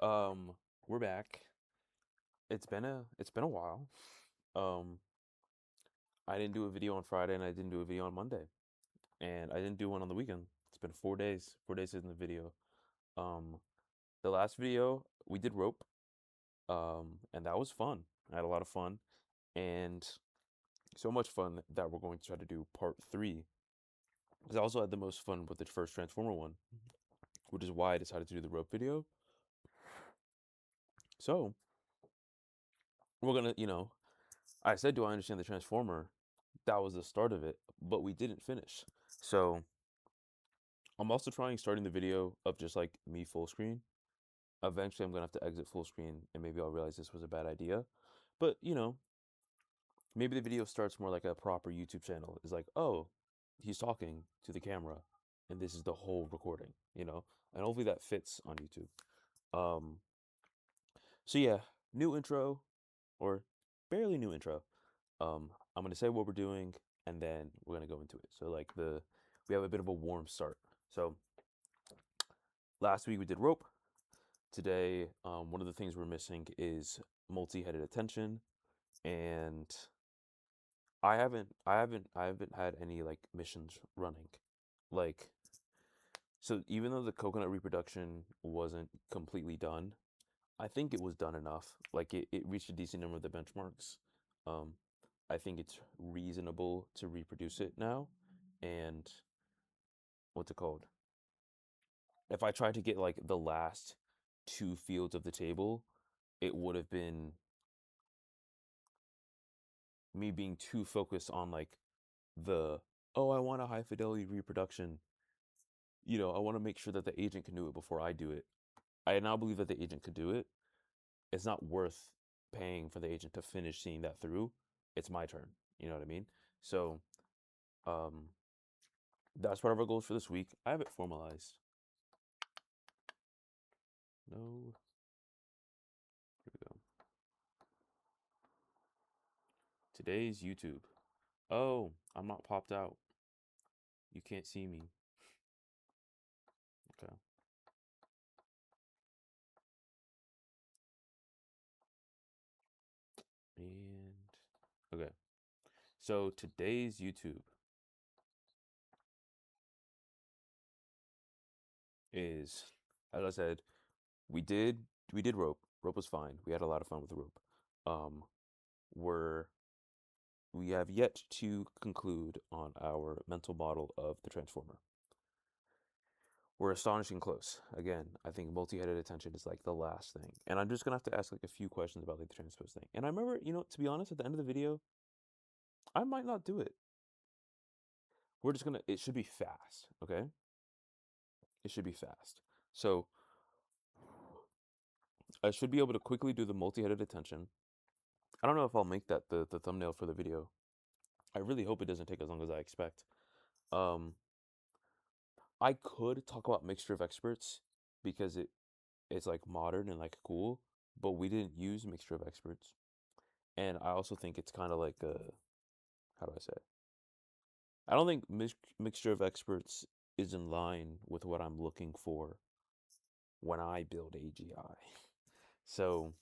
Um, we're back. It's been a while. Um, I didn't do a video on Friday and I didn't do a video on Monday. And I didn't do one on the weekend. It's been 4 days. 4 days in the video. Um, the last video we did rope. And that was fun. I had a lot of fun. And so much fun that we're going to try to do part three. Because I also had the most fun with the first Transformer one, which is why I decided to do the rope video. So we're gonna, I said, do I understand the Transformer? That was the start of it, but we didn't finish. So I'm also trying starting the video of just like me full screen. Eventually, I'm gonna have to exit full screen, and maybe I'll realize this was a bad idea. But maybe the video starts more like a proper YouTube channel. It's like, oh, he's talking to the camera, and this is the whole recording, and hopefully that fits on YouTube. Um, so yeah, new intro, or barely new intro. I'm gonna say what we're doing, and then we're gonna go into it. So like we have a bit of a warm start. So last week we did rope. Today, one of the things we're missing is multi-headed attention, and I haven't had any like missions running, like so. Even though the coconut reproduction wasn't completely done, I think it was done enough. Like it reached a decent number of the benchmarks. Um, I think it's reasonable to reproduce it now, and what's it called? If I tried to get like the last two fields of the table, it would have been me being too focused on like the oh, I want a high fidelity reproduction. I want to make sure that the agent can do it before I do it. I now believe that the agent could do it. It's not worth paying for the agent to finish seeing that through. It's my turn. You know what I mean? So, um, that's part of our goals for this week. I have it formalized. No, here we go. Today's YouTube. Oh, I'm not popped out. You can't see me. Okay. And okay. So today's YouTube is, as I said, we did we did rope. Rope was fine. We had a lot of fun with the rope. Um, we're we have yet to conclude on our mental model of the Transformer. We're astonishing close. Again, I think multi-headed attention is like the last thing. And I'm just gonna have to ask like a few questions about like the transpose thing. And I remember, to be honest, at the end of the video, I might not do it. It should be fast, okay? It should be fast. So I should be able to quickly do the multi-headed attention. I don't know if I'll make that the thumbnail for the video. I really hope it doesn't take as long as I expect. Um, I could talk about mixture of experts because it's like modern and like cool, but we didn't use mixture of experts. And I also think it's kind of like a, how do I say? I don't think mixture of experts is in line with what I'm looking for when I build AGI. So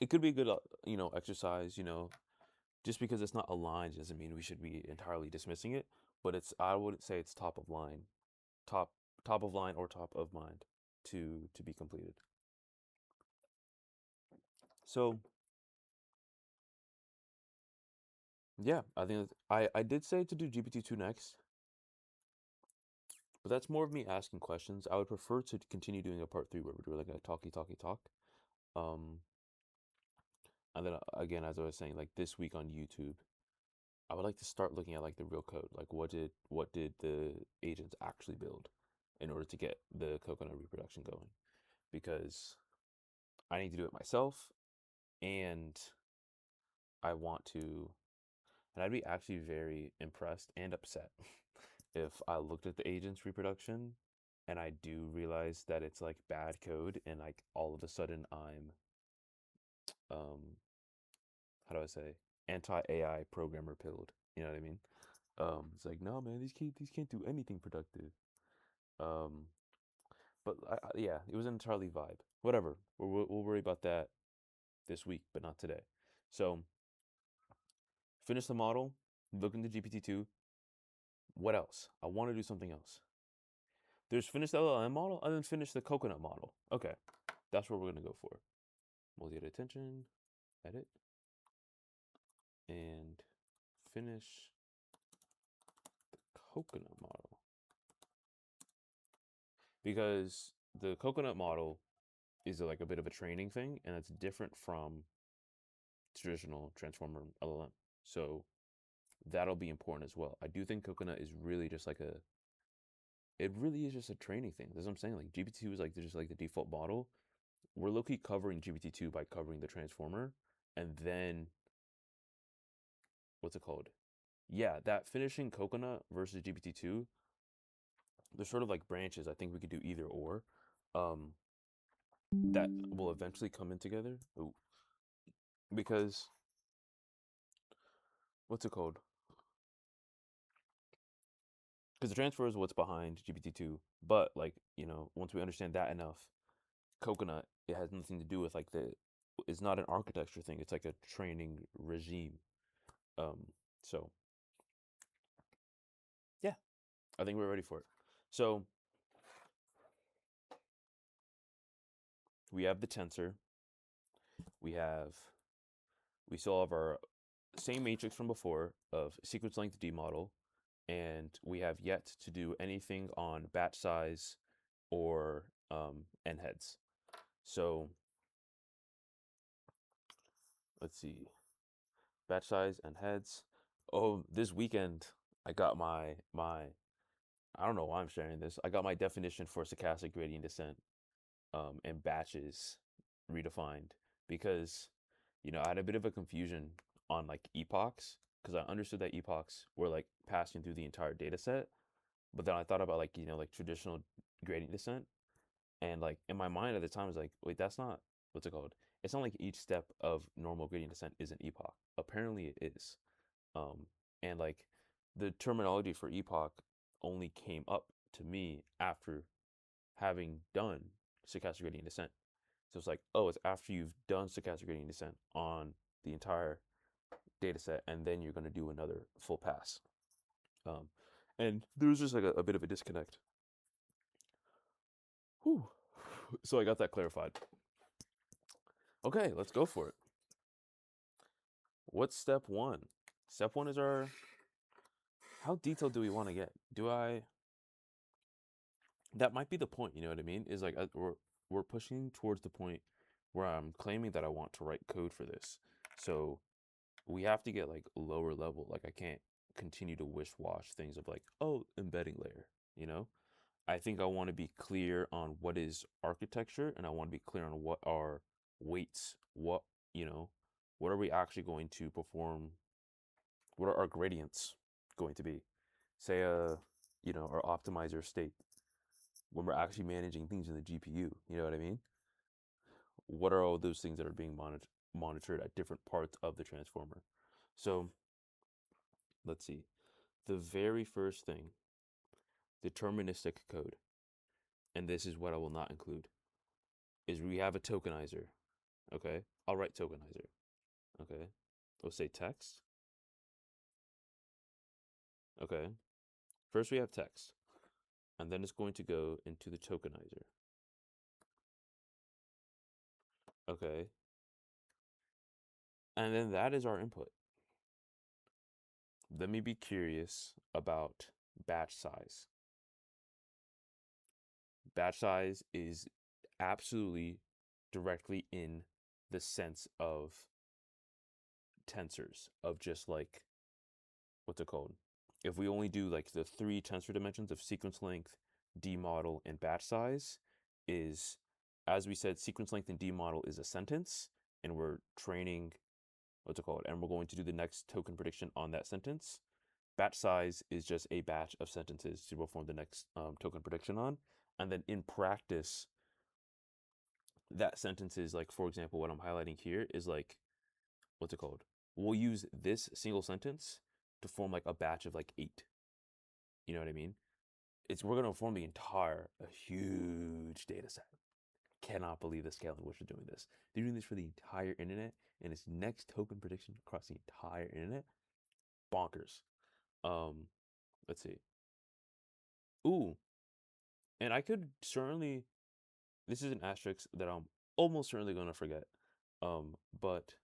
it could be a good, exercise. Just because it's not aligned doesn't mean we should be entirely dismissing it. But I wouldn't say it's top of line, top top of line or top of mind to be completed. So yeah, I think I did say to do GPT-2 next, but that's more of me asking questions. I would prefer to continue doing a part three where we're doing like a talky talk. Um, and then again, as I was saying, like this week on YouTube, I would like to start looking at like the real code. Like what did the agents actually build in order to get the coconut reproduction going? Because I need to do it myself, and I want to, and I'd be actually very impressed and upset if I looked at the agent's reproduction and I do realize that it's like bad code, and like all of a sudden I'm um how do I say, anti AI programmer pilled. You know what I mean? It's like, no man, these can't do anything productive. Um But yeah, it was an entirely vibe. Whatever. We'll worry about that this week, but not today. So finish the model. Look into GPT-2. What else? I want to do something else. There's finish the LLM model and then finish the coconut model. Okay, that's what we're gonna go for. Multi attention, edit, and finish the coconut model. Because the coconut model is like a bit of a training thing, and it's different from traditional transformer LLM. So that'll be important as well. I do think coconut is really just like a it really is just a training thing. That's what I'm saying. Like GPT-2 is like just like the default model. We're low-key covering GPT-2 by covering the transformer, and then what's it called? Yeah, that finishing coconut versus GPT-2, they're sort of like branches. I think we could do either or. Um, that will eventually come in together. Ooh. Because what's it called? Because the transfer is what's behind GPT-2, but like once we understand that enough, coconut it has nothing to do with like the it's not an architecture thing. It's like a training regime. Um, so yeah, I think we're ready for it. So we have the tensor. We have we still have our same matrix from before of sequence length D model, and we have yet to do anything on batch size or n heads. So let's see, batch size and heads. Oh, this weekend I got my I don't know why I'm sharing this. I got my definition for stochastic gradient descent and batches redefined because I had a bit of a confusion on like epochs because I understood that epochs were like passing through the entire data set, but then I thought about like like traditional gradient descent, and like in my mind at the time I was like, wait, that's not what's it called? It's not like each step of normal gradient descent is an epoch. Apparently it is. Um, and like the terminology for epoch only came up to me after having done stochastic gradient descent. So it's like, oh, it's after you've done stochastic gradient descent on the entire data set, and then you're going to do another full pass. Um, and there was just like a bit of a disconnect. Whew. So I got that clarified. Okay, let's go for it. What's step one? Step one is our. How detailed do we want to get? Do I that might be the point, you know what I mean? Is like we're pushing towards the point where I'm claiming that I want to write code for this. So we have to get like lower level. Like I can't continue to wish wash things of like, oh, embedding layer, you know? I think I want to be clear on what is architecture, and I want to be clear on what are weights, you know, what are we actually going to perform, what are our gradients going to be? Say our optimizer state when we're actually managing things in the GPU. You know what I mean? What are all those things that are being monitored at different parts of the transformer? So let's see. The very first thing, deterministic code, and this is what I will not include, is we have a tokenizer. Okay? I'll write tokenizer. Okay? We'll say text. Okay? First we have text, and then it's going to go into the tokenizer. Okay? And then that is our input. Let me be curious about batch size. Batch size is absolutely directly in the sense of tensors, of just like, what's it called? If we only do like the three tensor dimensions of sequence length, D model, and batch size, is, as we said, sequence length and D model is a sentence, and we're training, what's it called? And we're going to do the next token prediction on that sentence. Batch size is just a batch of sentences to perform the next token prediction on. And then in practice, that sentence is like, for example, what I'm highlighting here is like, what's it called? We'll use this single sentence to form like a batch of like 8. You know what I mean? we're going to form the entire a huge data set. Cannot believe the scale in which they're doing this. They're doing this for the entire internet, and it's next token prediction across the entire internet. Bonkers. Um, let's see. Ooh, and I could certainly. This is an asterisk that I'm almost certainly going to forget. But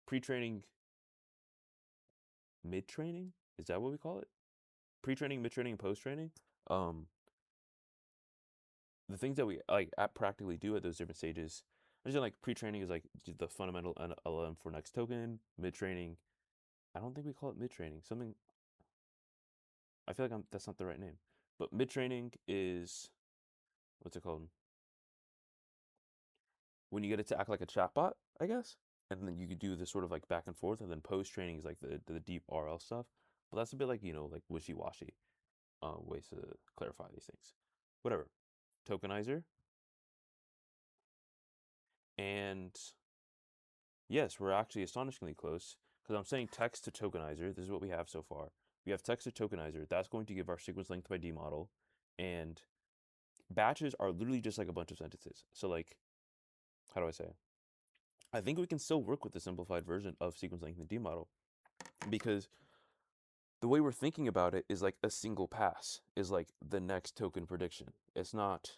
pre-training, mid-training, is that what we call it? Pre-training, mid-training, and post-training. Um, the things that we like at practically do at those different stages. I just like pre-training is like the fundamental LLM for next token. Mid-training, I don't think we call it mid-training. Something I feel like that's not the right name. But mid-training is what's it called? When you get it to act like a chatbot, I guess. And then you could do this sort of like back and forth, and then post-training is like the deep RL stuff. But that's a bit like like wishy-washy ways to clarify these things. Whatever. Tokenizer and yes, we're actually astonishingly close because I'm saying text to tokenizer. This is what we have so far. We have text to tokenizer. That's going to give our sequence length by D model. And batches are literally just like a bunch of sentences. So like, how do I say? I think we can still work with the simplified version of sequence length in D model because the way we're thinking about it is like a single pass is like the next token prediction. It's not,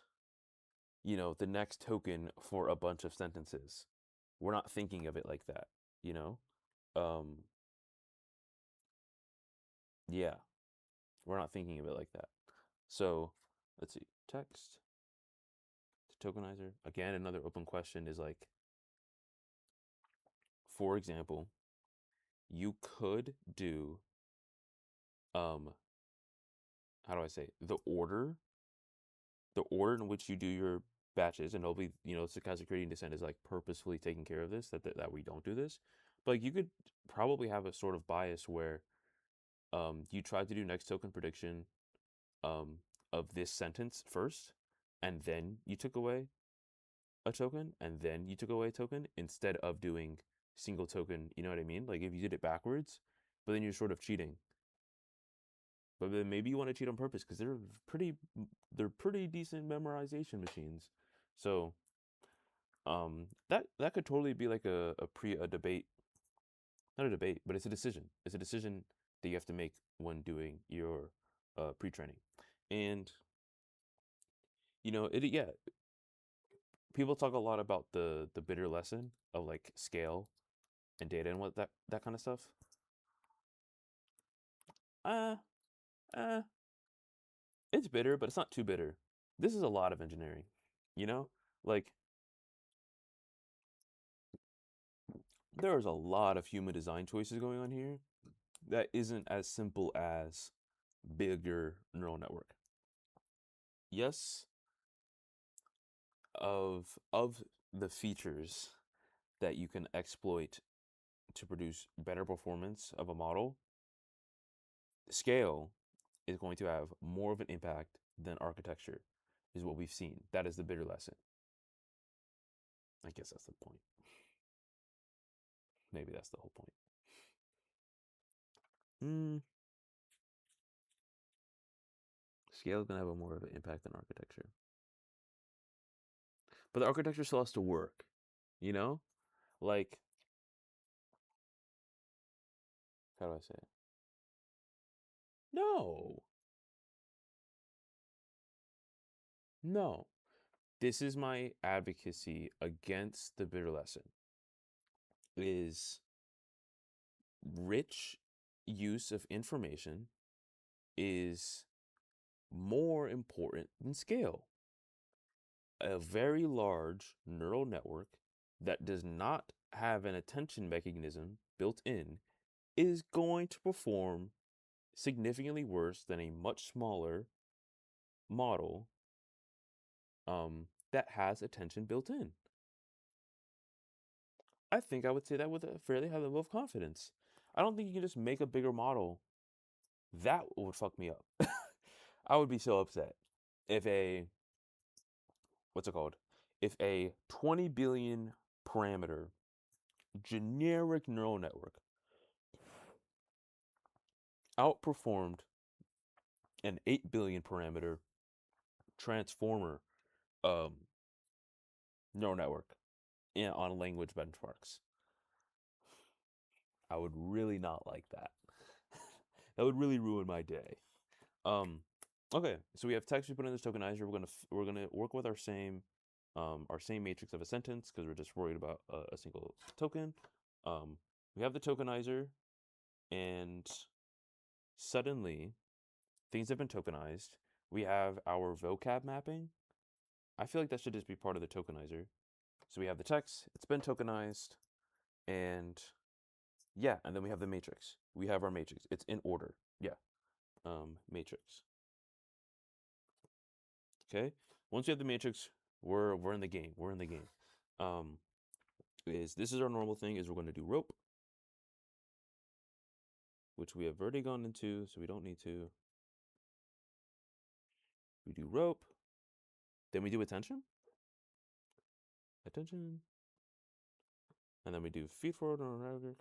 the next token for a bunch of sentences. We're not thinking of it like that, you know? Um, yeah, we're not thinking of it like that. So let's see, text to tokenizer. Again, another open question is like, for example, you could do, um, how do I say, the order in which you do your batches, and it'll be, stochastic gradient descent is like purposefully taking care of this, that we don't do this. But like, you could probably have a sort of bias where you try to do next token prediction um, of this sentence first, and then you took away a token, and then you took away a token instead of doing single token. You know what I mean? Like if you did it backwards, but then you're sort of cheating. But then maybe you want to cheat on purpose because they're pretty decent memorization machines. So that could totally be like a debate, not a debate, but it's a decision. It's a decision that you have to make when doing your pre-training, and yeah, people talk a lot about the bitter lesson of like scale and data and what that kind of stuff. Uh, uh, it's bitter, but it's not too bitter. This is a lot of engineering, you know? Like there's a lot of human design choices going on here that isn't as simple as bigger neural network. Yes, of the features that you can exploit to produce better performance of a model, scale is going to have more of an impact than architecture, is what we've seen. That is the bitter lesson. I guess that's the point. Maybe that's the whole point. Mm, scale is going to have a more of an impact than architecture. But the architecture still has to work, you know? Like, how do I say it? No, no. This is my advocacy against the bitter lesson is rich use of information is more important than scale. A very large neural network that does not have an attention mechanism built in is going to perform significantly worse than a much smaller model that has attention built in. I think I would say that with a fairly high level of confidence. I don't think you can just make a bigger model. That would fuck me up. I would be so upset if what's it called? If a 20 billion parameter generic neural network outperformed an 8 billion parameter transformer um, neural network on language benchmarks. I would really not like that. That would really ruin my day. Um, okay, so we have text we put in this tokenizer. We're gonna work with our same matrix of a sentence because we're just worried about a single token. We have the tokenizer, and suddenly things have been tokenized. We have our vocab mapping. I feel like that should just be part of the tokenizer. So we have the text, it's been tokenized, and yeah, and then we have the matrix. We have our matrix. It's in order. Yeah. Matrix. Okay. Once we have the matrix, we're in the game. We're in the game. Um, this is our normal thing is we're going to do rope, which we have already gone into, so we don't need to. We do rope, then we do attention, and then we do feed forward on network.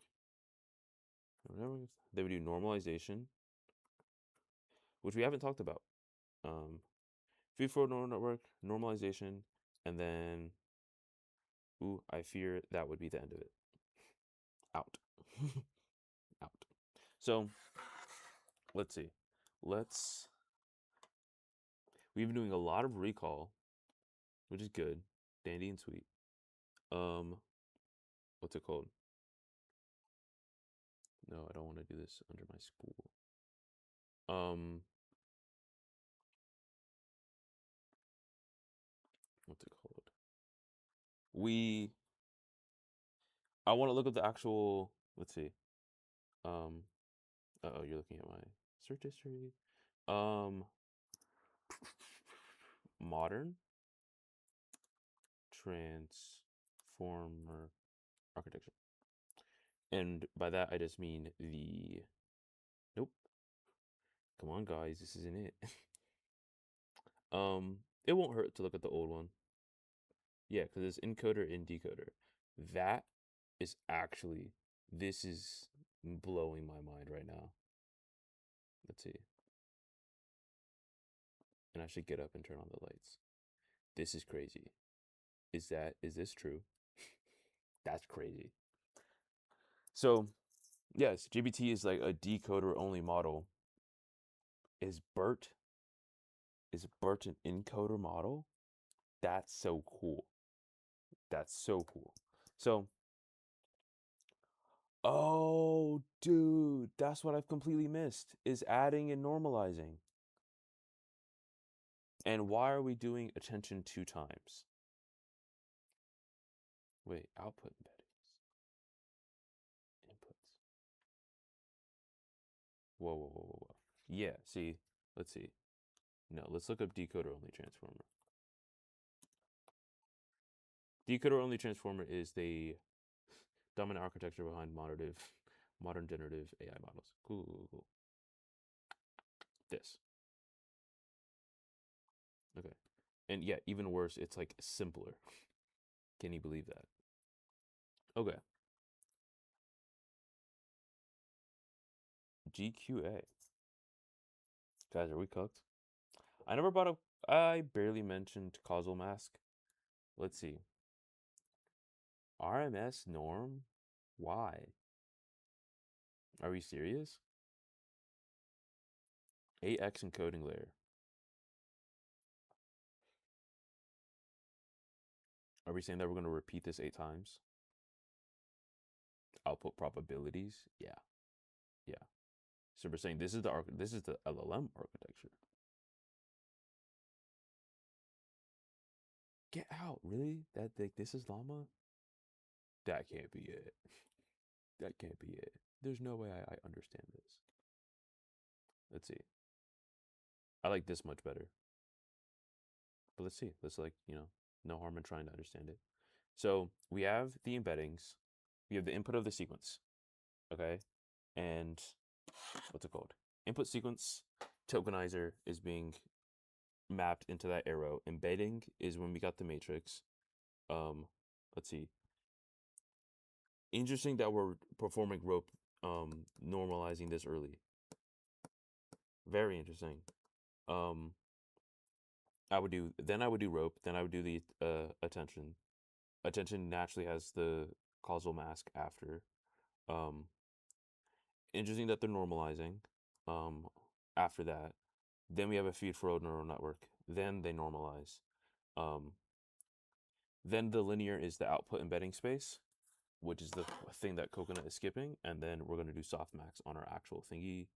Then we do normalization, which we haven't talked about. Feed forward neural network, normalization, and then, ooh, I fear that would be the end of it. Out. Out. So let's see. We've been doing a lot of recall, which is good, dandy and sweet. What's it called? No, I don't want to do this under my spool. What's it called? I want to look at the actual. Let's see. Oh, you're looking at my search history. Modern transformer architecture. And by that, I just mean the. Nope. Come on, guys. This isn't it. It won't hurt to look at the old one. Yeah, because it's encoder and decoder. That is actually. This is blowing my mind right now. Let's see. And I should get up and turn on the lights. This is crazy. Is this true? That's crazy. So, yes, GPT is like a decoder only model. Is BERT an encoder model? That's so cool. That's so cool. So, oh, dude, that's what I've completely missed is adding and normalizing. And why are we doing attention 2 times? Wait, output embeddings. Inputs. Whoa. Yeah, see, let's see. No, let's look up decoder only transformer. Decoder only transformer is the dominant architecture behind modern generative AI models. Cool. This. Okay. And yeah, even worse, it's like simpler. Can you believe that? Okay. GQA. Guys, are we cooked? I barely mentioned causal mask. Let's see. RMS norm? Why? Are we serious? 8x encoding layer. Are we saying that we're going to repeat this 8 times? Output probabilities? Yeah. So we're saying this is the LLM architecture. Get out, really? This is llama? That can't be it. That can't be it. There's no way I understand this. Let's see. I like this much better. But let's see. Let's no harm in trying to understand it. So we have the embeddings. We have the input of the sequence. Okay. And what's it called? Input sequence tokenizer is being mapped into that arrow. Embedding is when we got the matrix. Let's see. Interesting that we're performing rope normalizing this early. Very interesting. Um, I would do rope. Then I would do the attention. Attention naturally has the causal mask after. Um, Interesting that they're normalizing. Um, After that, then we have a feed forward neural network. Then they normalize. Um, then the linear is the output embedding space, which is the thing that Coconut is skipping, and then we're going to do softmax on our actual thingy,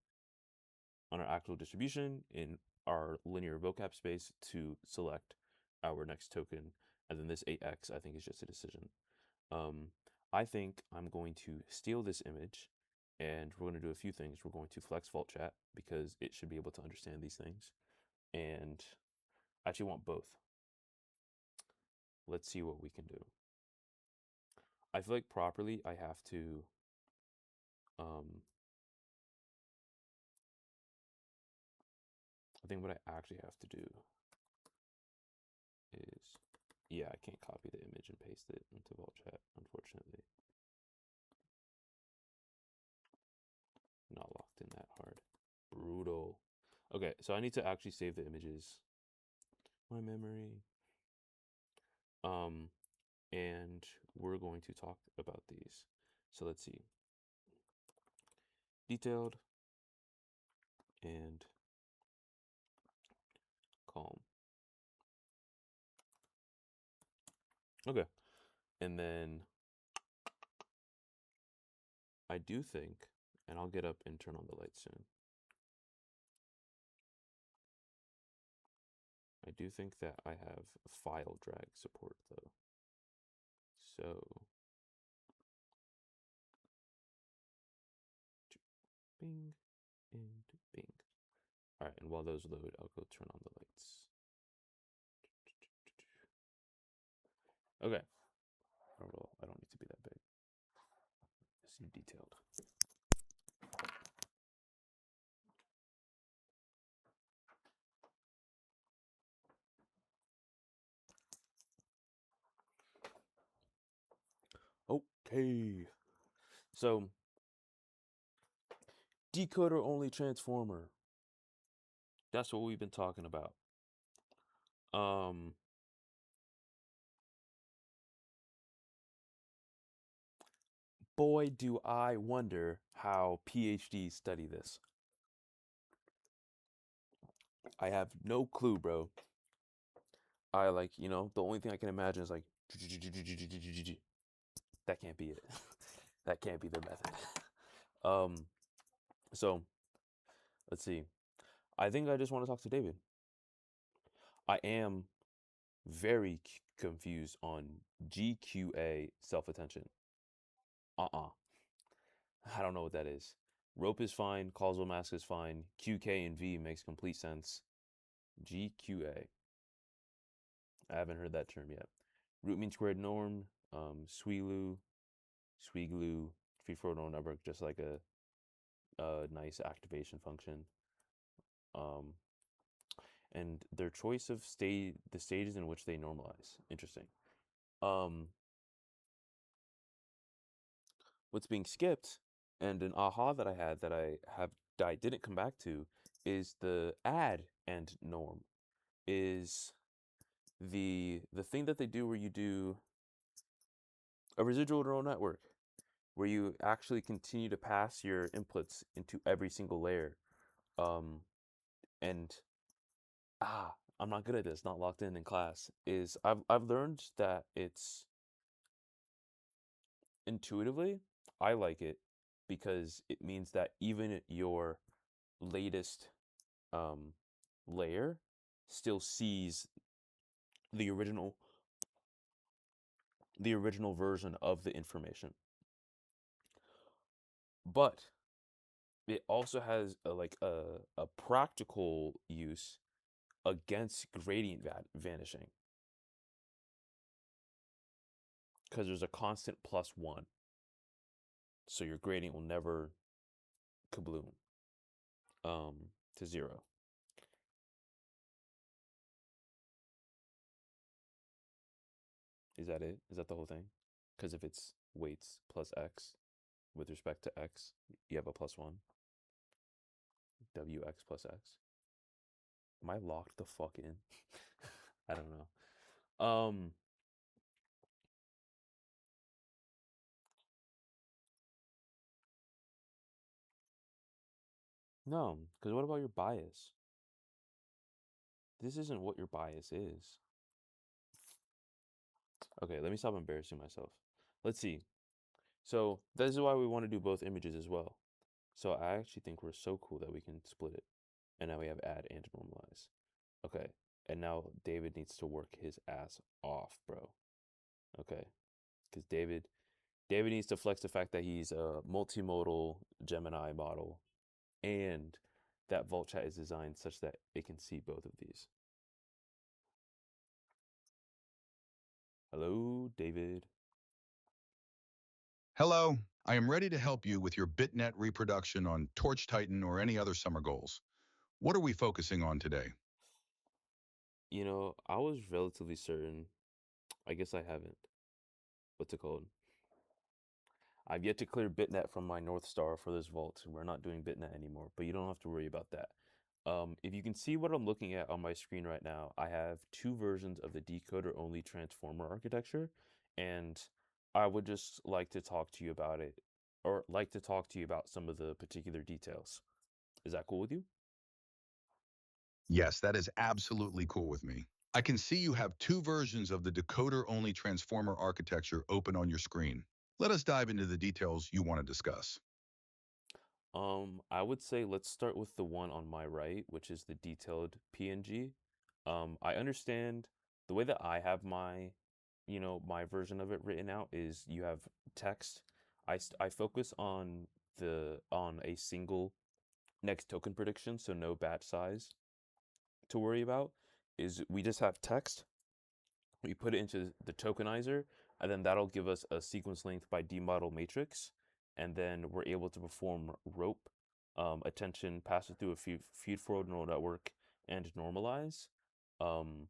on our actual distribution in our linear vocab space to select our next token, and then this 8x I think is just a decision. Um, I think I'm going to steal this image, and we're going to do a few things. We're going to flex vault chat because it should be able to understand these things, and I actually want both. Let's see what we can do. I feel like properly I have to um, I think what I actually have to do is, yeah, I can't copy the image and paste it into Vault Chat, unfortunately. Not locked in that hard. Brutal. Okay, so I need to actually save the images. My memory. Um, and we're going to talk about these. So let's see. Detailed and calm. Okay. And then I do think, and I'll get up and turn on the lights soon. I do think that I have file drag support though. So bing and bing. All right, and while those load, I'll go turn on the lights. Okay. Oh, well, I don't need to be that big. Just need detailed. Okay. So, decoder only transformer. That's what we've been talking about. Um, Boy, do I wonder how PhDs study this. I have no clue, bro. I like, the only thing I can imagine is like, that can't be it. That can't be their method. Um, so let's see. I think I just want to talk to David. I am very confused on GQA self attention. Uh-uh. I don't know what that is. Rope is fine. Causal mask is fine. QK and V makes complete sense. GQA. I haven't heard that term yet. Root mean squared norm. Swelu, Swiglu, feed forward neural network, just like a nice activation function. Um, and their choice of the stages in which they normalize. Interesting. Um, what's being skipped, and an aha that I had that I didn't come back to, is the add and norm. Is the thing that they do where you do a residual neural network where you actually continue to pass your inputs into every single layer. Um, and I'm not good at this, not locked in class. Is I've learned that it's intuitively I like it because it means that even your latest um, layer still sees the original the original version of the information, but it also has a practical use against gradient vanishing because there's a constant +1, so your gradient will never kabloom to 0. Is that it? Is that the whole thing? Because if it's weights plus x with respect to x, you have a +1. Wx plus x. Am I locked the fuck in? I don't know. No, because what about your bias? This isn't what your bias is. Okay, let me stop embarrassing myself. Let's see. So this is why we want to do both images as well. So I actually think we're so cool that we can split it. And now we have add and normalize. Okay. And now David needs to work his ass off, bro. Okay. Because David needs to flex the fact that he's a multimodal Gemini model and that Vault Chat is designed such that it can see both of these. Hello, David. Hello, I am ready to help you with your BitNet reproduction on Torch Titan or any other summer goals. What are we focusing on today? I was relatively certain. I guess I haven't. What's it called? I've yet to clear BitNet from my North Star for this vault. We're not doing BitNet anymore, but you don't have to worry about that. If you can see what I'm looking at on my screen right now, I have two versions of the decoder only transformer architecture, and I would just like to talk to you about it, or like to talk to you about some of the particular details. Is that cool with you? Yes, that is absolutely cool with me. I can see you have two versions of the decoder-only transformer architecture open on your screen. Let us dive into the details you want to discuss. I would say let's start with the one on my right, which is the detailed PNG. I understand the way that I have my version of it written out is you have text. I focus on a single next token prediction, so no batch size to worry about. Is we just have text, we put it into the tokenizer, and then that'll give us a sequence length by D-model matrix, and then we're able to perform rope, attention, pass it through a feed-forward neural network, and normalize. Um,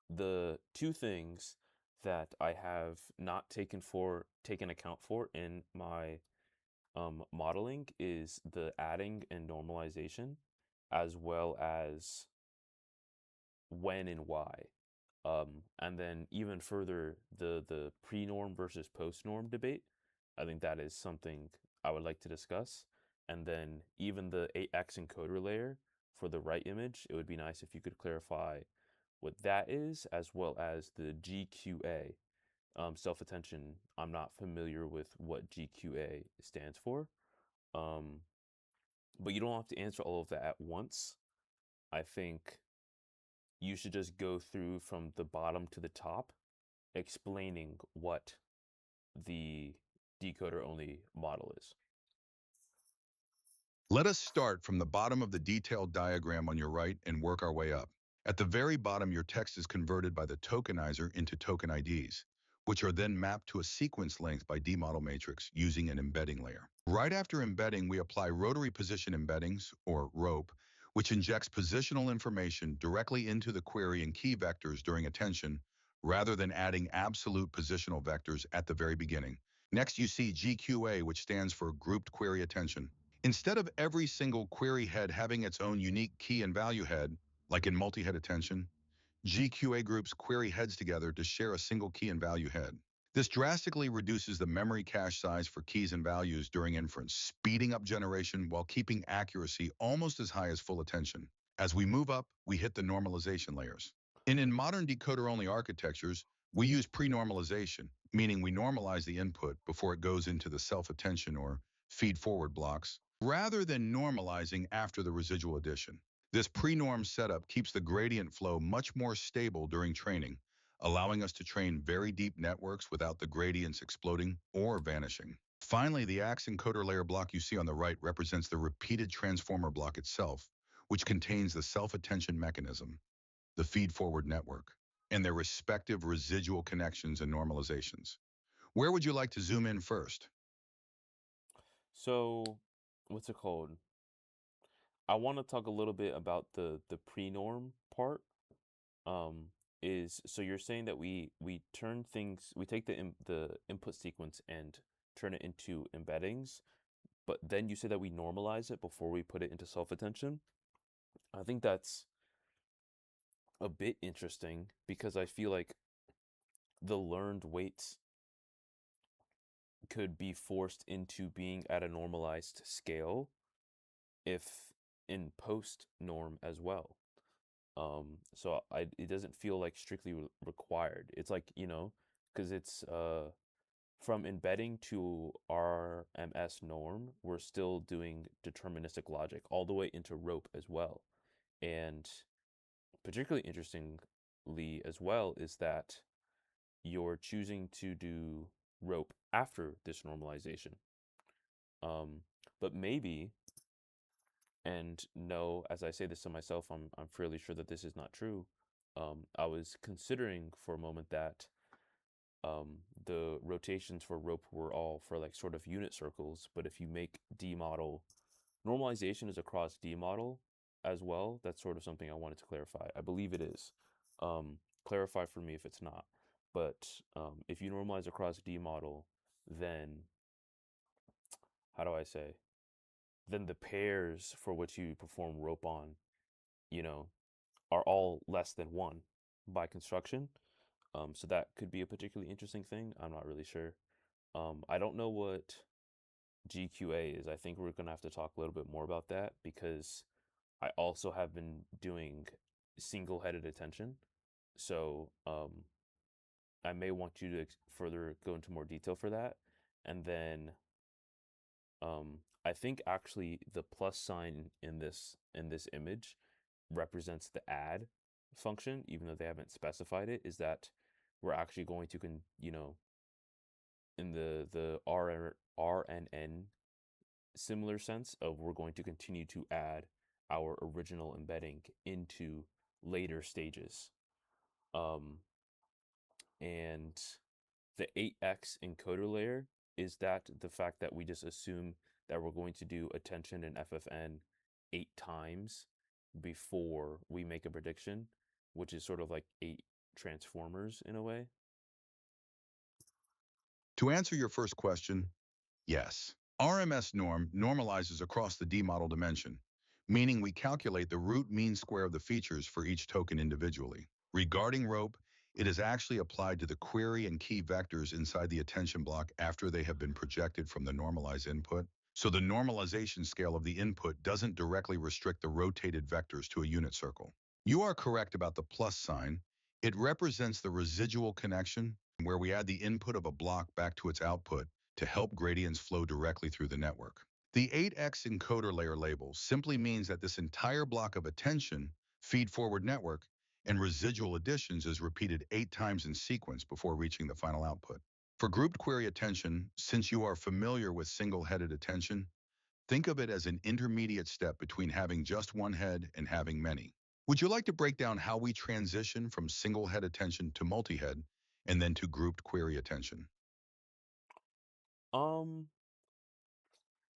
the two things that I have not taken account for in my modeling is the adding and normalization, as well as when and why. And then even further, the pre-norm versus post-norm debate. I think that is something I would like to discuss. And then even the 8x encoder layer for the right image, it would be nice if you could clarify what that is, as well as the GQA. Self-attention, I'm not familiar with what GQA stands for. Um, but you don't have to answer all of that at once. I think you should just go through from the bottom to the top explaining what the decoder only model is. Let us start from the bottom of the detailed diagram on your right and work our way up. At the very bottom, your text is converted by the tokenizer into token IDs, which are then mapped to a sequence length by D-model matrix using an embedding layer. Right after embedding, we apply rotary position embeddings, or ROPE, which injects positional information directly into the query and key vectors during attention, rather than adding absolute positional vectors at the very beginning. Next, you see GQA, which stands for Grouped Query Attention. Instead of every single query head having its own unique key and value head, like in multi-head attention, GQA groups query heads together to share a single key and value head. This drastically reduces the memory cache size for keys and values during inference, speeding up generation while keeping accuracy almost as high as full attention. As we move up, we hit the normalization layers. In modern decoder-only architectures, we use pre-normalization, meaning we normalize the input before it goes into the self-attention or feed-forward blocks, rather than normalizing after the residual addition. This pre-norm setup keeps the gradient flow much more stable during training, allowing us to train very deep networks without the gradients exploding or vanishing. Finally, the AX encoder layer block you see on the right represents the repeated transformer block itself, which contains the self-attention mechanism, the feed-forward network, and their respective residual connections and normalizations. Where would you like to zoom in first? So, what's it called? I want to talk a little bit about the pre-norm part. Um, is so you're saying that we turn things, we take the input sequence and turn it into embeddings, but then you say that we normalize it before we put it into self-attention. I think that's a bit interesting because I feel like the learned weights could be forced into being at a normalized scale if in post norm as well. So it doesn't feel like strictly required. It's like, because it's from embedding to RMS norm, we're still doing deterministic logic all the way into rope as well. And particularly interestingly as well is that you're choosing to do rope after this normalization. Um, but maybe, and no, as I say this to myself, I'm fairly sure that this is not true. I was considering for a moment that the rotations for rope were all for like sort of unit circles, but if you make D model normalization is across D model as well. That's sort of something I wanted to clarify. I believe it is. Clarify for me if it's not. But if you normalize across D model, then how do I say? Then the pairs for which you perform rope on, you know, are all less than one by construction. So that could be a particularly interesting thing. I'm not really sure. I don't know what GQA is. I think we're gonna have to talk a little bit more about that because I also have been doing single-headed attention. So I may want you to further go into more detail for that. And then I think actually the plus sign in this image represents the add function, even though they haven't specified it, is that we're actually going to in the RNN similar sense of we're going to continue to add our original embedding into later stages. Um, and the 8x encoder layer is that the fact that we just assume that we're going to do attention and FFN 8 times before we make a prediction, which is sort of like 8 transformers in a way. To answer your first question, yes. RMS norm normalizes across the D model dimension, meaning we calculate the root mean square of the features for each token individually. Regarding rope, it is actually applied to the query and key vectors inside the attention block after they have been projected from the normalized input. So the normalization scale of the input doesn't directly restrict the rotated vectors to a unit circle. You are correct about the plus sign. It represents the residual connection where we add the input of a block back to its output to help gradients flow directly through the network. The 8x encoder layer label simply means that this entire block of attention, feed-forward network, and residual additions is repeated 8 times in sequence before reaching the final output. For grouped query attention, since you are familiar with single-headed attention, think of it as an intermediate step between having just one head and having many. Would you like to break down how we transition from single-head attention to multi-head and then to grouped query attention? Um,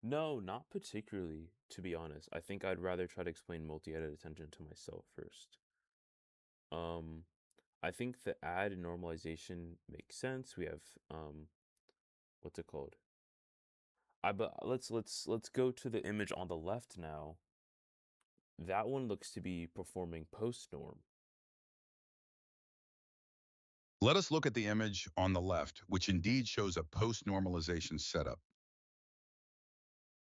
no, not particularly, to be honest. I think I'd rather try to explain multi-headed attention to myself first. Um, I think the add and normalization makes sense. We have what's it called? But let's go to the image on the left now. That one looks to be performing post norm. Let us look at the image on the left, which indeed shows a post-normalization setup.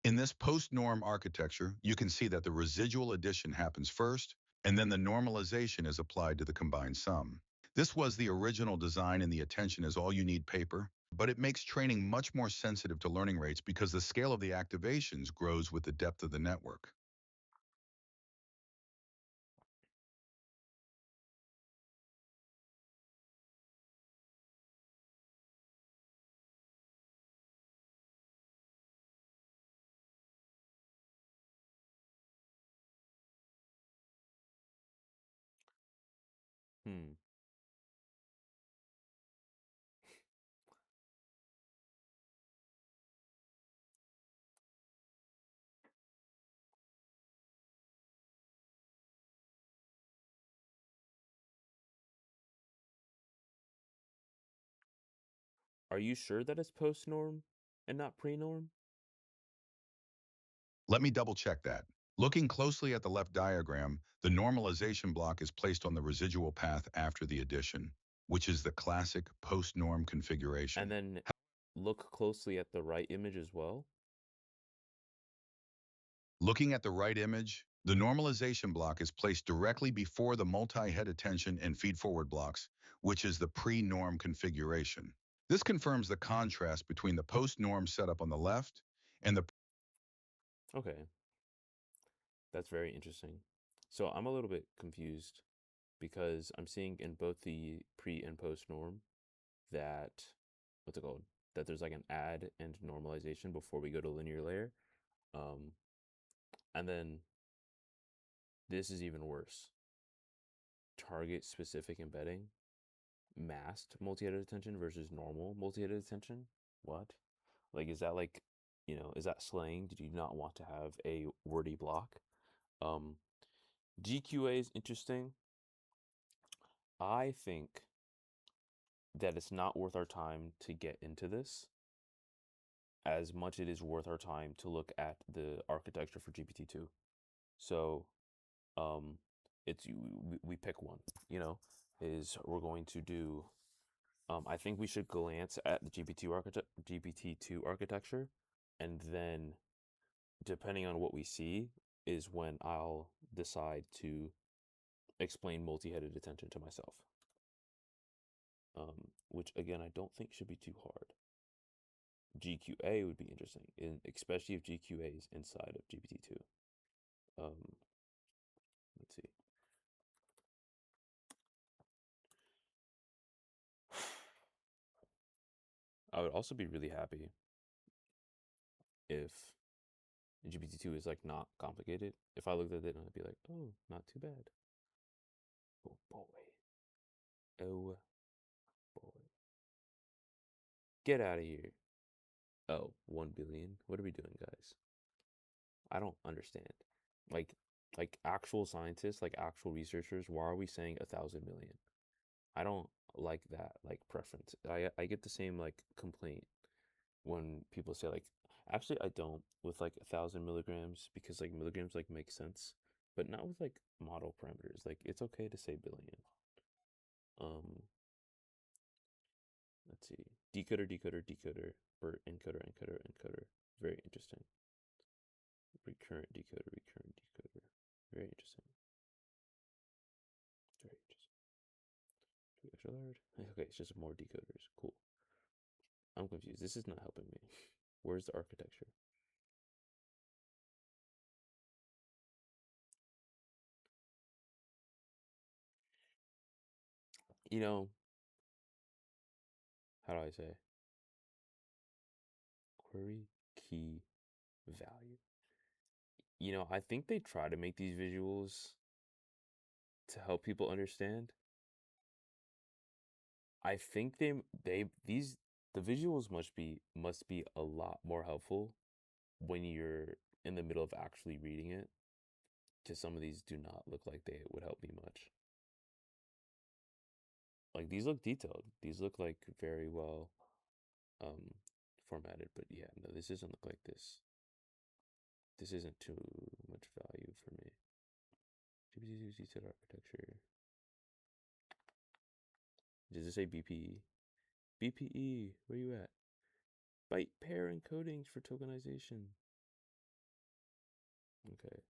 In this post-norm architecture, you can see that the residual addition happens first, and then the normalization is applied to the combined sum. This was the original design and the attention is all you need paper, but it makes training much more sensitive to learning rates because the scale of the activations grows with the depth of the network. Hmm. Are you sure that it's post norm and not pre norm? Let me double check that. Looking closely at the left diagram, the normalization block is placed on the residual path after the addition, which is the classic post-norm And configuration. then look closely at the right image as well. Looking at the right image, the normalization block is placed directly before the multi-head attention and feed-forward blocks, which is the pre-norm configuration. This confirms the contrast between the post-norm setup on the left and the Okay, that's very interesting. So I'm a little bit confused because I'm seeing in both the pre and post norm that what's it called? That there's like an add and normalization before we go to linear layer. Um, and then this is even worse. Target specific embedding, masked multi-headed attention versus normal multi-headed attention. What? Like, is that like, is that slang? Did you not want to have a wordy block? Um, GQA is interesting. I think that it's not worth our time to get into this as much it is worth our time to look at the architecture for GPT-2. So, um, it's we pick one, is we're going to do I think we should glance at the GPT-2 architecture, and then depending on what we see is when I'll decide to explain multi-headed attention to myself. Which again I don't think should be too hard. GQA would be interesting, especially if GQA is inside of GPT-2. Um, let's see. I would also be really happy if GPT-2 is like not complicated. If I looked at it and I'd be like, oh, not too bad. Oh boy. Oh boy. Get out of here. Oh, 1 billion. What are we doing, guys? I don't understand. Like, like actual scientists, like actual researchers, why are we saying 1,000 million? I don't like that like preference. I get the same like complaint when people say like actually I don't with like 1,000 milligrams because like milligrams like make sense, but not with like model parameters. Like it's okay to say billion. Um, let's see. Decoder, decoder, decoder, BERT, encoder, encoder, encoder. Very interesting. Recurrent decoder, recurrent decoder. Very interesting. Very interesting. Extra large. Okay, it's just more decoders. Cool. I'm confused. This is not helping me. Where's the architecture? You know, how do I say? Query key value. I think they try to make these visuals to help people understand. I think they these the visuals must be a lot more helpful when you're in the middle of actually reading it. Because some of these do not look like they would help me much. Like these look detailed. These look like very well um formatted, but yeah, no, this doesn't look like this. This isn't too much value for me. GPT-2 detailed architecture. Does it say BPE? BPE, where you at? Byte pair encodings for tokenization. Okay.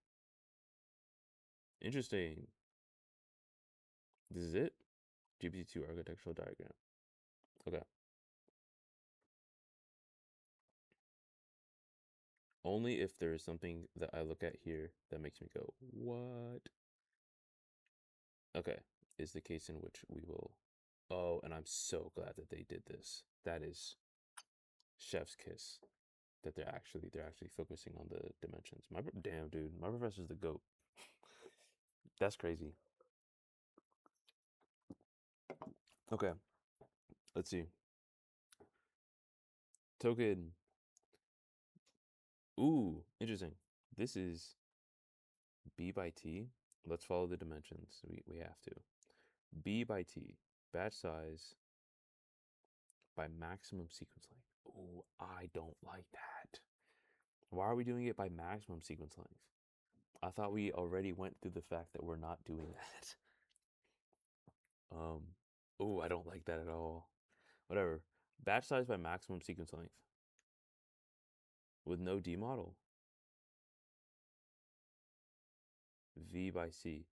Interesting. This is it? GPT-2 architectural diagram. Okay. Only if there is something that I look at here that makes me go, what? Okay. Is the case in which we will. Oh, and I'm so glad that they did this. That is chef's kiss. That they're actually focusing on the dimensions. Damn dude, my professor's the goat. That's crazy. Okay, let's see. Token. Ooh, interesting. This is B by T. Let's follow the dimensions. We have to. B by T. Batch size by maximum sequence length. Ooh, I don't like that. Why are we doing it by maximum sequence length? I thought we already went through the fact that we're not doing that. Um, oh, I don't like that at all. Whatever. Batch size by maximum sequence length with no D model. V by C.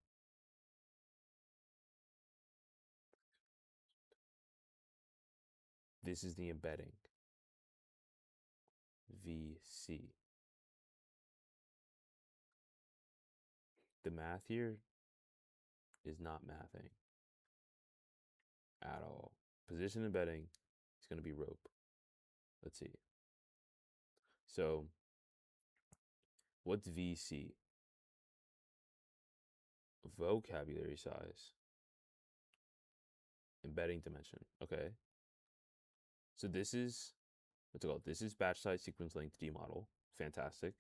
This is the embedding. VC. The math here is not mathing at all. Position embedding is going to be rope. Let's see. So, what's VC? Vocabulary size. Embedding dimension. Okay. So this is, what's it called? This is batch size sequence length D model. Fantastic.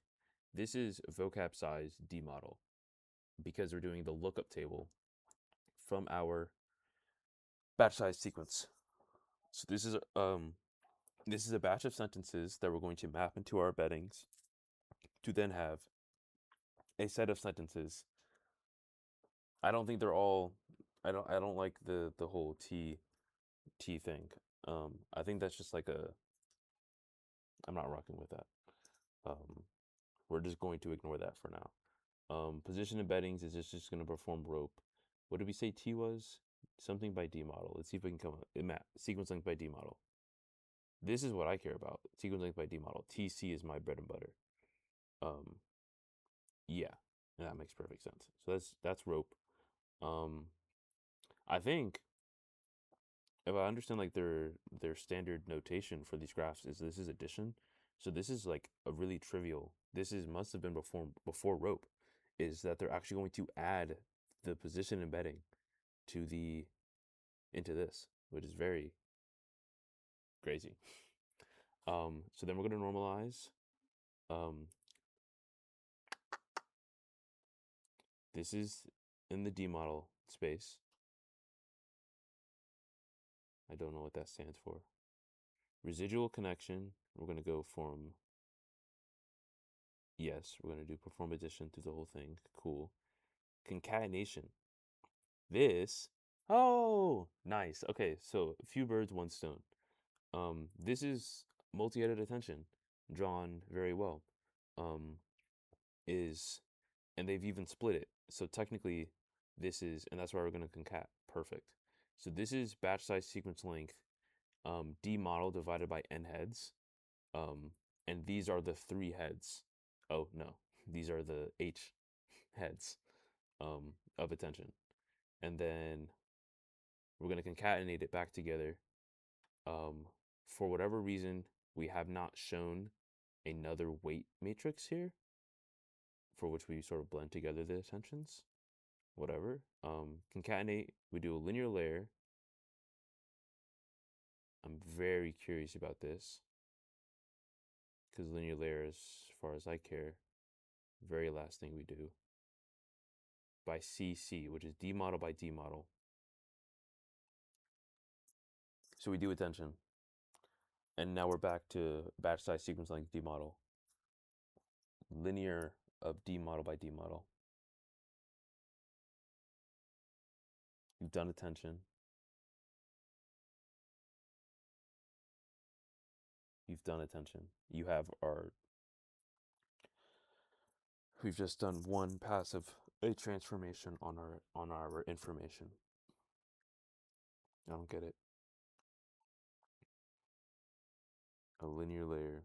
This is vocab size D model because we're doing the lookup table from our batch size sequence. So this is a batch of sentences that we're going to map into our embeddings to then have a set of sentences. I don't think they're all. I don't like the whole T thing. I think that's just like a. I'm not rocking with that. Um, we're just going to ignore that for now. Position embeddings is just going to perform rope. What did we say T was? Something by D model. Let's see if we can come up. Sequence length by D model. This is what I care about. Sequence length by D model. TC is my bread and butter. Um, yeah, and that makes perfect sense. So that's rope. Um, I think if I understand like their standard notation for these graphs is this is addition. So this is like a really trivial. This is must have been before rope, is that they're actually going to add the position embedding to the into this, which is very crazy. So then we're going to normalize. Um, this is in the D model space. I don't know what that stands for. Residual connection, we're going to go from, yes, we're going to do perform addition through the whole thing. Cool. Concatenation. This, oh, nice. Okay, so a few birds, one stone. This is multi-edit attention, drawn very well. Um, is, and they've even split it. So technically, this is, and that's why we're going to concat. Perfect. So this is batch size sequence length, D model divided by n heads. Um, and these are the three heads. Oh no, these are the H heads of attention. And then we're going to concatenate it back together. For whatever reason, we have not shown another weight matrix here for which we sort of blend together the attentions. Whatever. Concatenate, we do a linear layer. I'm very curious about this because linear layer, as far as I care, very last thing we do by CC, which is D model by D model. So we do attention. And now we're back to batch size sequence length D model. Linear of D model by D model. You've done attention. You've done attention. You have our, we've just done one pass of a transformation on our information. I don't get it. A linear layer.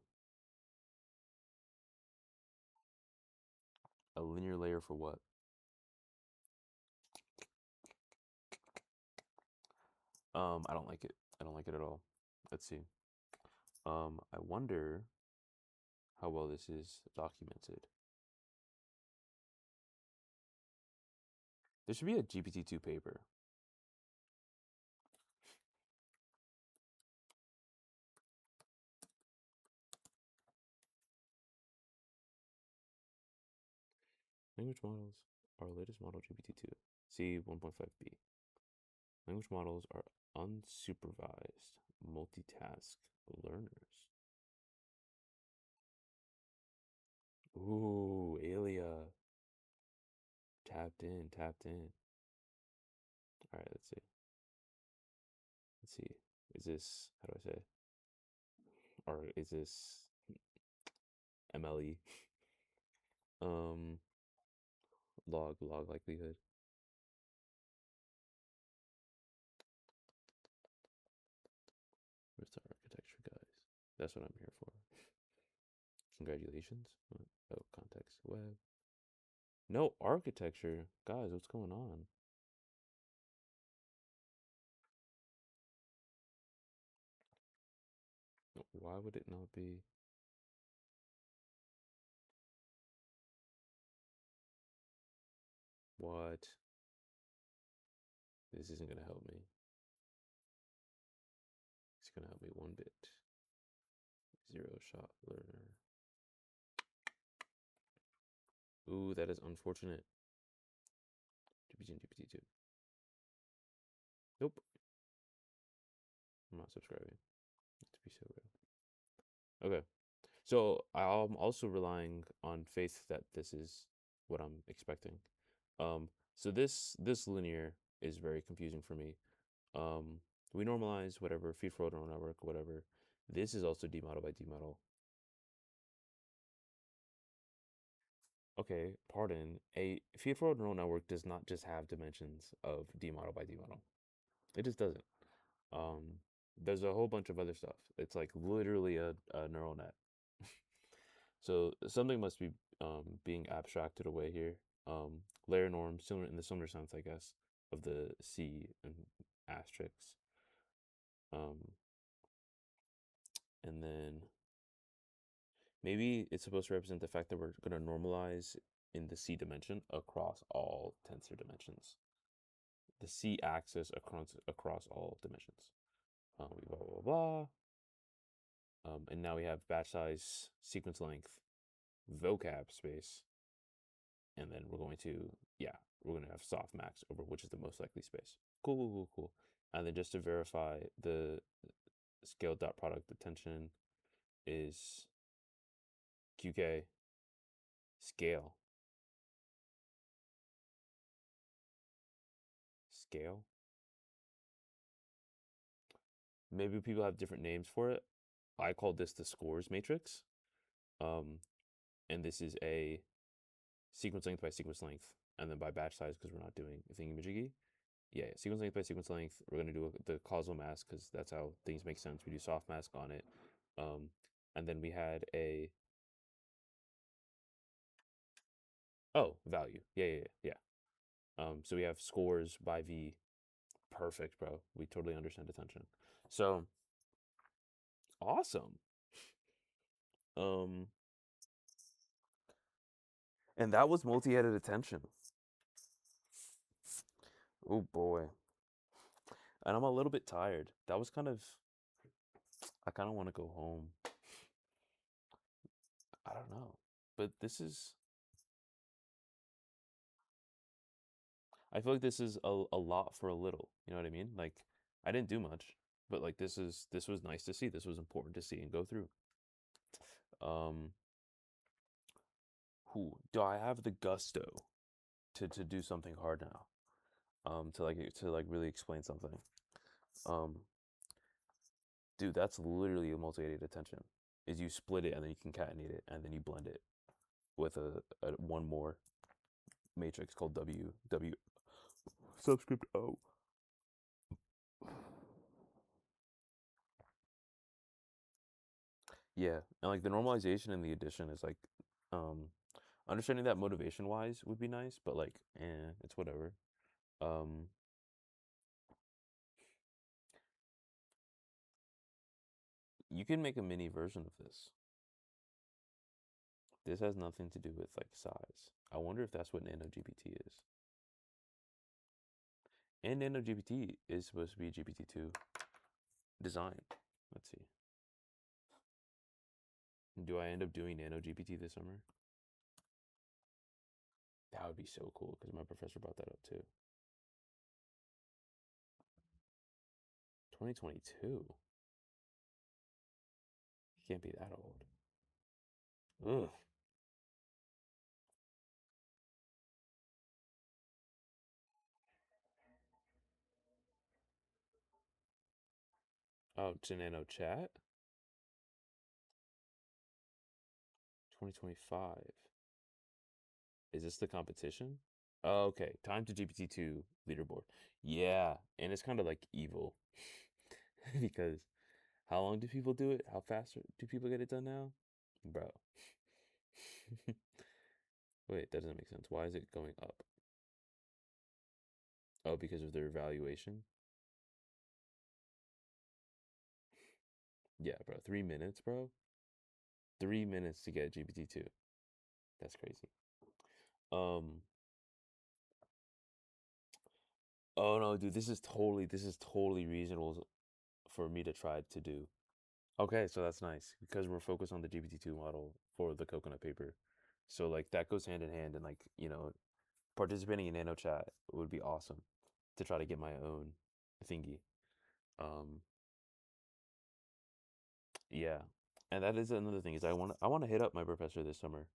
A linear layer for what? I don't like it. I don't like it at all. Let's see. I wonder how well this is documented. There should be a GPT-2 paper. Language models, our latest model GPT-2, C1.5b. Language models are unsupervised multitask learners. Ooh, Alia. Tapped in, tapped in. All right, let's see. Let's see. Is this, how do I say? Or is this MLE? Um, log likelihood. Where's the architecture, guys? That's what I'm here for. Congratulations. What? Oh, context web. No architecture. Guys, what's going on? Why would it not be? What? This isn't going to help me. It's going to help me one bit. Zero shot learner. Ooh, that is unfortunate. GPT and GPT-2. Nope. I'm not subscribing. To be so real. Okay. So I'm also relying on faith that this is what I'm expecting. So this linear is very confusing for me. We normalize whatever feed forward neural network, whatever. This is also D model by D model. Okay, pardon. A feed forward neural network does not just have dimensions of D model by D model. It just doesn't. Um, there's a whole bunch of other stuff. It's like literally a neural net. So something must be being abstracted away here. Layer norm, similar in the similar sense, I guess, of the C and asterisks. Um, and then maybe it's supposed to represent the fact that we're going to normalize in the C dimension across all tensor dimensions. The C axis across all dimensions. Blah blah blah blah. And now we have batch size, sequence length, vocab space, and then we're going to have soft max over which is the most likely space. Cool. And then just to verify, the scale dot product attention is QK scale. Scale. Maybe people have different names for it. I call this the scores matrix. And this is a sequence length by sequence length, and then by batch size because we're not doing thingamajiggy. Yeah, sequence length by sequence length. We're gonna do the causal mask because that's how things make sense. We do soft mask on it, and then we had a value. Yeah. So we have scores by V. Perfect, bro. We totally understand attention. So awesome. Um, and that was multi-headed attention. Oh boy. And I'm a little bit tired. That was I kind of want to go home. I don't know. But I feel like this is a lot for a little. You know what I mean? Like, I didn't do much, but like this was nice to see. This was important to see and go through. Um, who do I have the gusto to do something hard now? To really explain something. Um, dude, that's literally a multi-aided attention. Is you split it and then you concatenate it and then you blend it with a one more matrix called W subscript O. Yeah, and like the normalization and the addition is like, um, understanding that motivation wise would be nice, but like, it's whatever. Um, you can make a mini version of this. This has nothing to do with like size. I wonder if that's what nanoGPT is. And nanoGPT is supposed to be GPT-2 design. Let's see. Do I end up doing nanoGPT this summer? That would be so cool because my professor brought that up too. 2022. He can't be that old. Ugh. Oh, to Nano Chat 2025. Is this the competition? Oh, okay. Time to GPT-2 leaderboard. Yeah, and it's kind of like evil because how long do people do it? How fast do people get it done now? Bro. Wait, that doesn't make sense. Why is it going up? Oh, because of their evaluation? Yeah, bro. 3 minutes, bro. 3 minutes to get GPT-2. That's crazy. Um, oh no, dude, this is totally reasonable for me to try to do. Okay, so that's nice because we're focused on the GPT-2 model for the coconut paper. So like that goes hand in hand and like, participating in nano chat would be awesome to try to get my own thingy. Um yeah. And that is another thing is I want to hit up my professor this summer,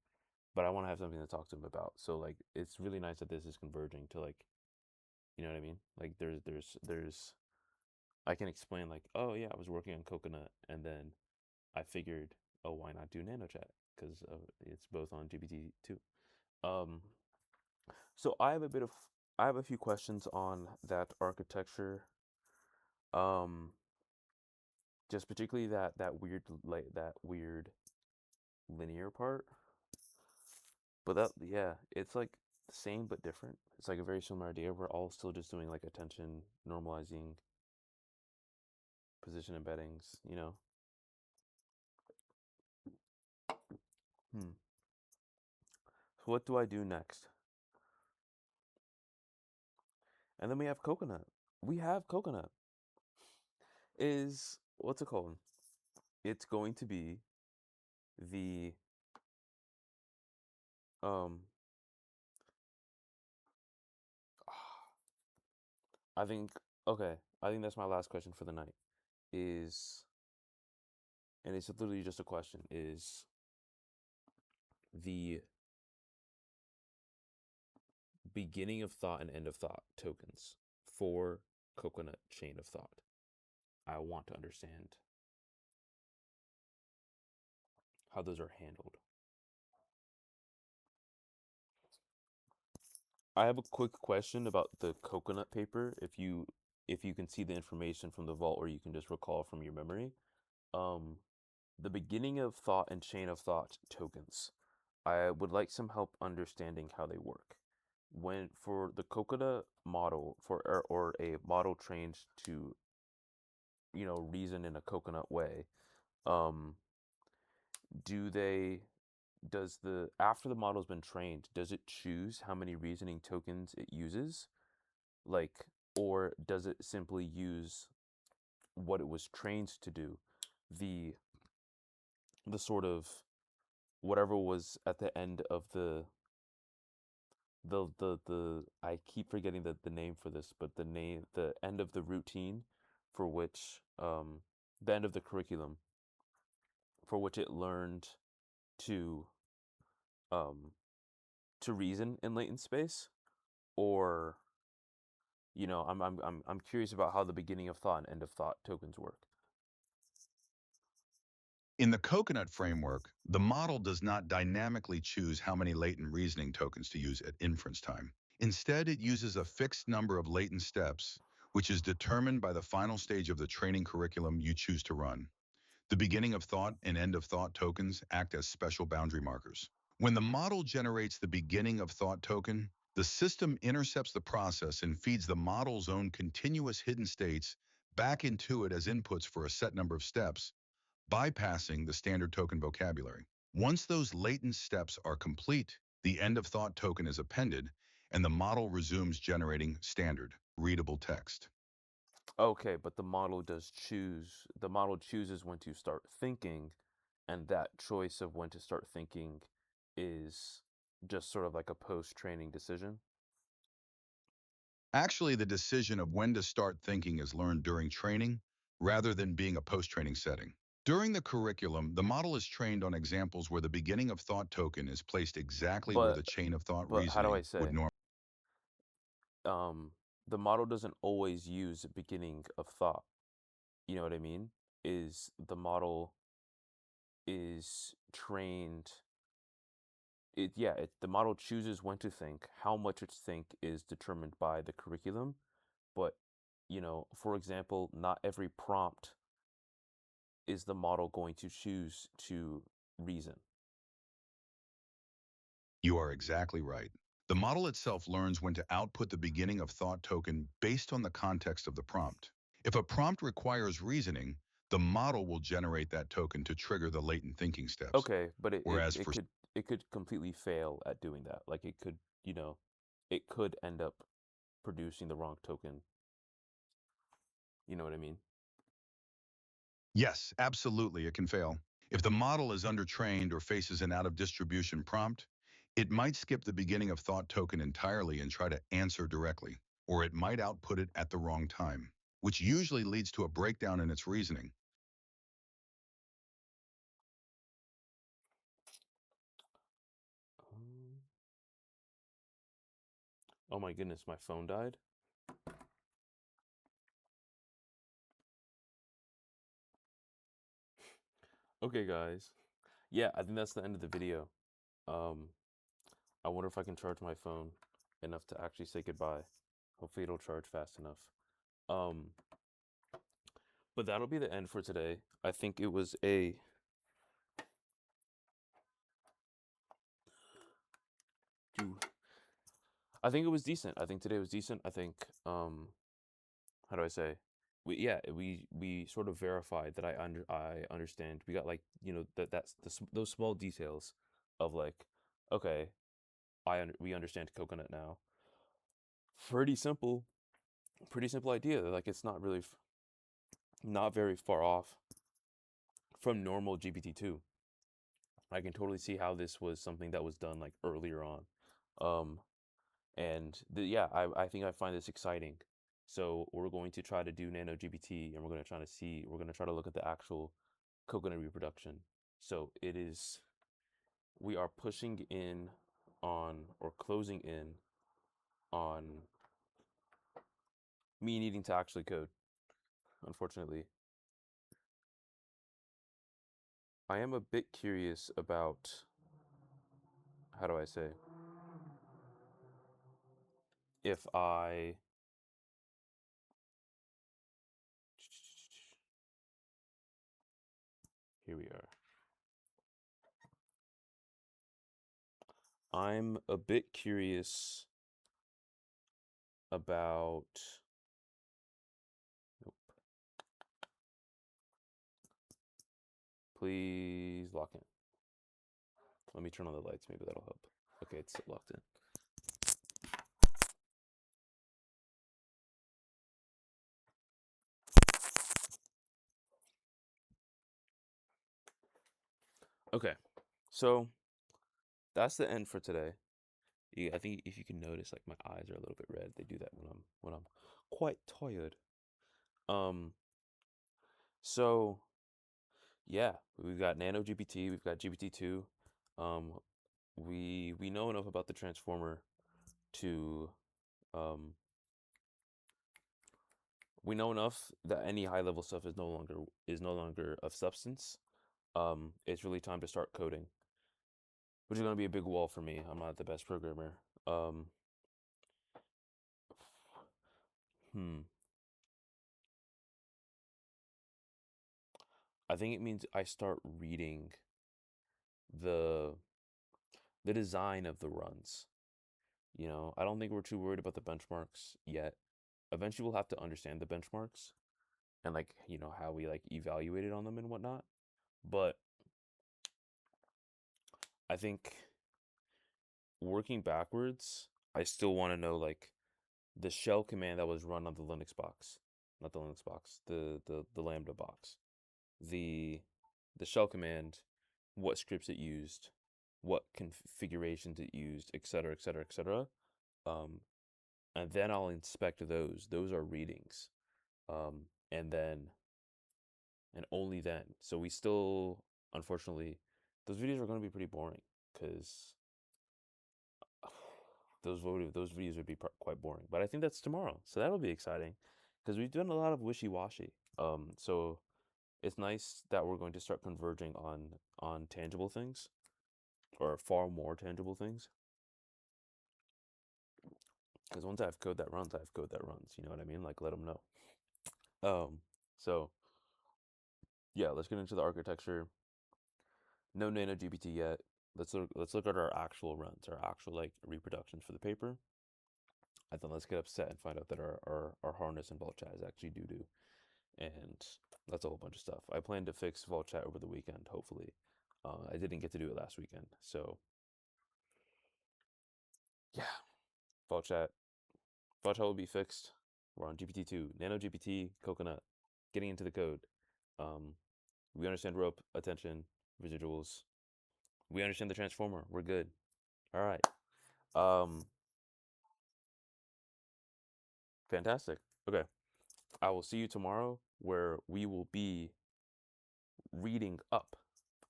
but I want to have something to talk to him about. So like it's really nice that this is converging to like, you know what I mean? Like there's I can explain like, oh yeah, I was working on coconut and then I figured, oh, why not do nano chat? Because it's both on GPT-2. Um, so I have a few questions on that architecture. Um, just particularly that weird linear part. But that yeah, it's like the same but different. It's like a very similar idea. We're all still just doing like attention normalizing, position embeddings. Hmm. So what do I do next? And then we have coconut. We have coconut. Is what's it called? It's going to be the um I think okay, I think that's my last question for the night is and it's literally just a question is the beginning of thought and end of thought tokens for coconut chain of thought. I want to understand how those are handled. I have a quick question about the coconut paper if you can see the information from the vault or you can just recall from your memory. Um the beginning of thought and chain of thought tokens. I would like some help understanding how they work. When for the coconut model or a model trained to reason in a coconut way, um, do they does the after the model's been trained, does it choose how many reasoning tokens it uses? Like, or does it simply use what it was trained to do? The the sort of whatever was at the end of the I keep forgetting the name for this, but the end of the routine for which the end of the curriculum for which it learned to um to reason in latent space, or I'm curious about how the beginning of thought and end of thought tokens work. In the coconut framework, the model does not dynamically choose how many latent reasoning tokens to use at inference time. Instead, it uses a fixed number of latent steps, which is determined by the final stage of the training curriculum you choose to run. The beginning of thought and end of thought tokens act as special boundary markers. When the model generates the beginning of thought token, the system intercepts the process and feeds the model's own continuous hidden states back into it as inputs for a set number of steps, bypassing the standard token vocabulary. Once those latent steps are complete, the end of thought token is appended, and the model resumes generating standard, readable text. Okay, but the model chooses when to start thinking, and that choice of when to start thinking is just sort of like a post-training decision. Actually, the decision of when to start thinking is learned during training rather than being a post-training setting. During the curriculum, the model is trained on examples where the beginning of thought token is placed exactly where But the chain of thought but how do I reasoning would say? normally. Um, the model doesn't always use beginning of thought. you know what I mean, is the model is trained. The model chooses when to think. How much it think is determined by the curriculum, but for example, not every prompt is the model going to choose to reason. You are exactly right. The model itself learns when to output the beginning of thought token based on the context of the prompt. If a prompt requires reasoning, the model will generate that token to trigger the latent thinking steps. Okay, but it, it, Whereas it for could it could completely fail at doing that. Like it could end up producing the wrong token. You know what I mean? Yes, absolutely, it can fail. If the model is undertrained or faces an out-of-distribution prompt, it might skip the beginning of thought token entirely and try to answer directly, or it might output it at the wrong time, which usually leads to a breakdown in its reasoning. Um, oh my goodness, my phone died. Okay, guys. Yeah, I think that's the end of the video. Um, I wonder if I can charge my phone enough to actually say goodbye. Hopefully it'll charge fast enough. Um, but that'll be the end for today. I think it was a I think it was decent. I think today was decent. I think how do I say? We sort of verified that I understand. We got like, those small details of like, okay, we understand coconut now. Pretty simple. Pretty simple idea. Like it's not really not very far off from normal GPT-2. I can totally see how this was something that was done like earlier on. Um, I think I find this exciting. So we're going to try to do nanoGPT, and we're going to try to look at the actual coconut reproduction. So we are pushing in on, or closing in on, me needing to actually code, unfortunately. I am a bit curious about, how do I say, if I, here we are. I'm a bit curious about, nope, please lock in. Let me turn on the lights, maybe that'll help. Okay, it's locked in. Okay, so that's the end for today. I think if you can notice, like my eyes are a little bit red. They do that when I'm quite tired. Um, so yeah, we've got Nano GPT, we've got GPT-2. Um, we know enough about the transformer to um we know enough that any high level stuff is no longer of substance. It's really time to start coding, which is going to be a big wall for me. I'm not the best programmer. Um, hmm. I think it means I start reading the the design of the runs. I don't think we're too worried about the benchmarks yet. Eventually, we'll have to understand the benchmarks and like how we like evaluated on them and whatnot. But I think working backwards, I still want to know like the shell command that was run on the Linux box, not the Linux box, the Lambda box, the the shell command, what scripts it used, what configurations it used, etc., etc., etc. Um, and then I'll inspect those. Those are readings, and then and only then. So we still, unfortunately, those videos are going to be pretty boring because those videos would be quite boring. But I think that's tomorrow, so that'll be exciting because we've done a lot of wishy washy. So it's nice that we're going to start converging on tangible things, or far more tangible things. Because once I have code that runs, I have code that runs. You know what I mean? Like, let them know. So yeah, let's get into the architecture. No nanoGPT yet. Let's look at our actual runs, our actual like reproductions for the paper. And then let's get upset and find out that our harness and vault chat is actually doo doo. And that's a whole bunch of stuff. I plan to fix vault chat over the weekend, hopefully. I didn't get to do it last weekend. So yeah, vault chat. Vault chat will be fixed. We're on GPT-2, nanoGPT, coconut, getting into the code. Um, we understand rope, attention, residuals. We understand the transformer. We're good. All right. Um, Fantastic. Okay. I will see you tomorrow where we will be reading up.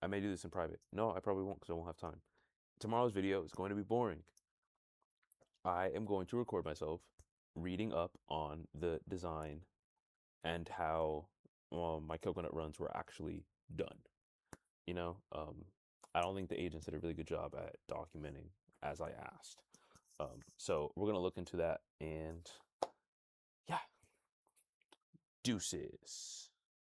I may do this in private. No, I probably won't because I won't have time. Tomorrow's video is going to be boring. I am going to record myself reading up on the design and how my coconut runs were actually done. You know, I don't think the agents did a really good job at documenting as I asked. So we're going to look into that, and yeah, deuces.